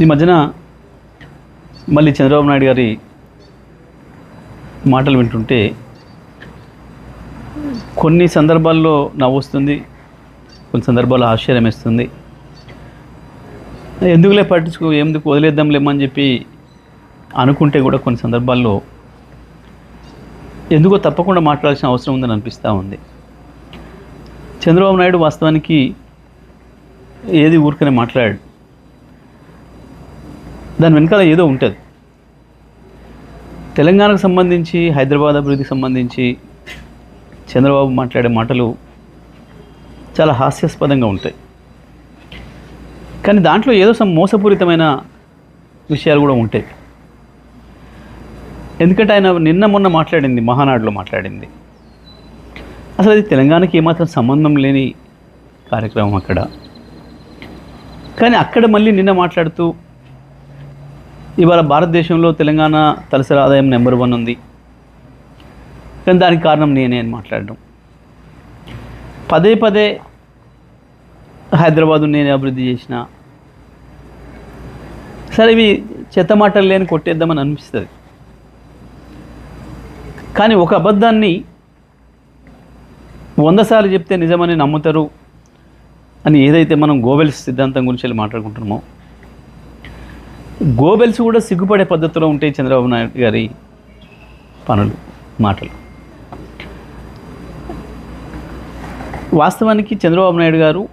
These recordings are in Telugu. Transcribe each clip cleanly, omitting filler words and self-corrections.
ఈ మధ్యన మళ్ళీ చంద్రబాబు నాయుడు గారి మాటలు వింటుంటే కొన్ని సందర్భాల్లో నవ్వు వస్తుంది, కొన్ని సందర్భాల్లో ఆశ్చర్యం వేస్తుంది. ఎందుకులే పట్టించుకో, ఎందుకు వదిలేద్దాంలేమని చెప్పి అనుకుంటే కూడా కొన్ని సందర్భాల్లో ఎందుకో తప్పకుండా మాట్లాడాల్సిన అవసరం ఉందని అనిపిస్తూ ఉంది. చంద్రబాబు నాయుడు వాస్తవానికి ఏది ఊరికనే మాట్లాడాడు, దాని వెనకాల ఏదో ఉంటుంది. తెలంగాణకు సంబంధించి, హైదరాబాద్ అభివృద్ధికి సంబంధించి చంద్రబాబు మాట్లాడే మాటలు చాలా హాస్యాస్పదంగా ఉంటాయి. కానీ దాంట్లో ఏదో మోసపూరితమైన విషయాలు కూడా ఉంటాయి. ఎందుకంటే ఆయన నిన్న మొన్న మాట్లాడింది, మహానాడులో మాట్లాడింది, అసలు అది తెలంగాణకి ఏమాత్రం సంబంధం లేని కార్యక్రమం అక్కడ. కానీ అక్కడ మళ్ళీ నిన్న మాట్లాడుతూ ఇవాళ భారతదేశంలో తెలంగాణ తలసరి ఆదాయం నెంబర్ 1 ఉంది, కానీ దానికి కారణం నేనే అని మాట్లాడడం, పదే పదే హైదరాబాదు నేనే అభివృద్ధి చేసిన. సరే, ఇవి చెత్త మాటలు లేని కొట్టేద్దామని అనిపిస్తుంది. కానీ ఒక అబద్ధాన్ని 100 సార్లు చెప్తే నిజమని నమ్ముతారు అని ఏదైతే మనం గోబెల్స్ సిద్ధాంతం గురించి వెళ్ళి మాట్లాడుకుంటున్నామో, గోబెల్స్ కూడా సిగ్గుపడే పద్ధతిలో ఉంటాయి చంద్రబాబు నాయుడు గారి పనులు, మాటలు. వాస్తవానికి చంద్రబాబు నాయుడు గారు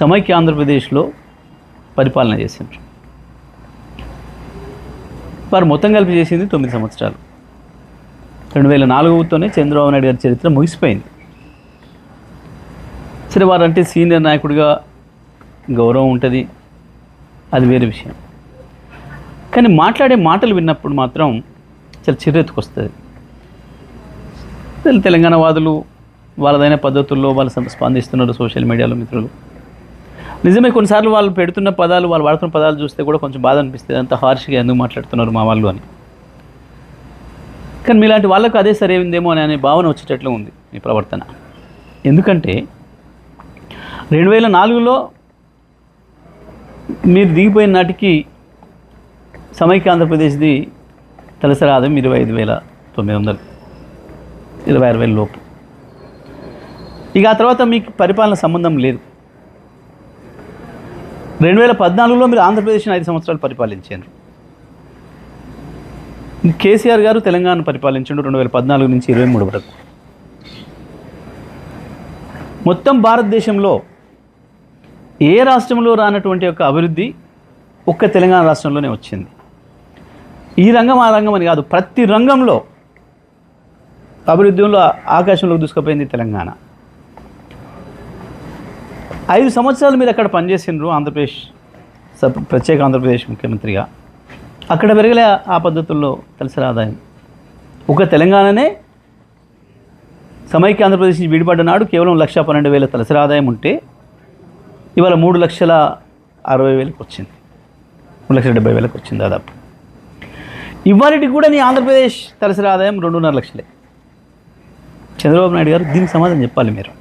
సమైక్య ఆంధ్రప్రదేశ్లో పరిపాలన చేసిండ్రు. వారు మొత్తం కలిపి చేసింది 9 సంవత్సరాలు. 2004తోనే చంద్రబాబు నాయుడు గారి చరిత్ర ముగిసిపోయింది. సరే, వారంటే సీనియర్ నాయకుడిగా గౌరవం ఉంటుంది, అది వేరే విషయం. కానీ మాట్లాడే మాటలు విన్నప్పుడు మాత్రం చాలా చిర్రెత్తుకొస్తుంది. తెలంగాణ వాదులు వాళ్ళదైన పద్ధతుల్లో వాళ్ళు స్పందిస్తున్నారు సోషల్ మీడియాలో. మిత్రులు, నిజమే, కొన్నిసార్లు వాళ్ళు పెడుతున్న పదాలు, వాళ్ళు వాడుతున్న పదాలు చూస్తే కూడా కొంచెం బాధ అనిపిస్తుంది, అంత హార్ష్గా ఎందుకు మాట్లాడుతున్నారు మా వాళ్ళు అని. కానీ మీలాంటి వాళ్ళకు అదే సరైందేమో అనే భావన వచ్చేటట్లు ఉంది మీ ప్రవర్తన. ఎందుకంటే 2004లో మీరు దిగిపోయిన నాటికి సమైక్య ఆంధ్రప్రదేశ్ది తలసరి ఆదాయం 25,900, 26,000 లోపు. ఇక ఆ తర్వాత మీకు పరిపాలన సంబంధం లేదు. 2014లో మీరు ఆంధ్రప్రదేశ్ని 5 సంవత్సరాలు పరిపాలించారు. కేసీఆర్ గారు తెలంగాణ పరిపాలించారు 2014 నుంచి 23 వరకు. మొత్తం భారతదేశంలో ఏ రాష్ట్రంలో రానటువంటి యొక్క అభివృద్ధి ఒక్క తెలంగాణ రాష్ట్రంలోనే వచ్చింది. ఈ రంగం ఆ రంగం అని కాదు, ప్రతి రంగంలో అభివృద్ధిలో ఆకాశంలోకి దూసుకుపోయింది తెలంగాణ. 5 సంవత్సరాలు మీరు అక్కడ పనిచేసినారు ఆంధ్రప్రదేశ్ ప్రత్యేక ఆంధ్రప్రదేశ్ ముఖ్యమంత్రిగా. అక్కడ పెరగలే ఆ పద్ధతుల్లో తలసరి ఆదాయం. ఒక తెలంగాణనే సమైక్య ఆంధ్రప్రదేశ్ నుంచి విడిపడ్డ నాడు కేవలం 1,12,000 తలసరి ఆదాయం ఉంటే ఇవాళ 3,60,60,000 వచ్చింది, 3,70,000 వచ్చింది దాదాపు. ఇవాళకి కూడా నీ ఆంధ్రప్రదేశ్ తలసరి ఆదాయం 2.5 లక్షలే. చంద్రబాబు నాయుడు గారు దీనికి సమాధానం చెప్పాలి. మీరు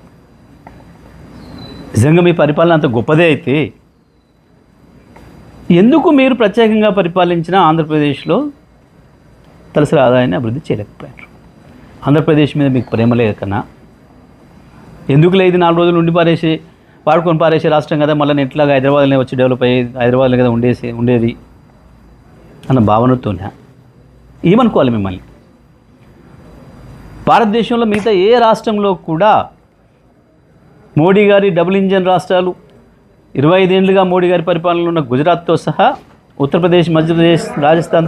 నిజంగా మీ పరిపాలన అంత గొప్పదే అయితే ఎందుకు మీరు ప్రత్యేకంగా పరిపాలించిన ఆంధ్రప్రదేశ్లో తలసరి ఆదాయాన్ని అభివృద్ధి చేయలేకపోయారు? ఆంధ్రప్రదేశ్ మీద మీకు ప్రేమ లేకనా? ఎందుకు లేదు 4 రోజులు ఉండి వాడుకొని పారేసే రాష్ట్రం కదా, మళ్ళీ ఎట్లాగా హైదరాబాద్లోనే వచ్చి డెవలప్ అయ్యి హైదరాబాద్లో కదా ఉండేది అన్న భావనతోనే ఏమనుకోవాలి మిమ్మల్ని? భారతదేశంలో మిగతా ఏ రాష్ట్రంలో కూడా మోడీ గారి డబుల్ ఇంజన్ రాష్ట్రాలు 25 ఏళ్ళుగా మోడీ గారి పరిపాలనలో ఉన్న గుజరాత్తో సహా ఉత్తరప్రదేశ్, మధ్యప్రదేశ్, రాజస్థాన్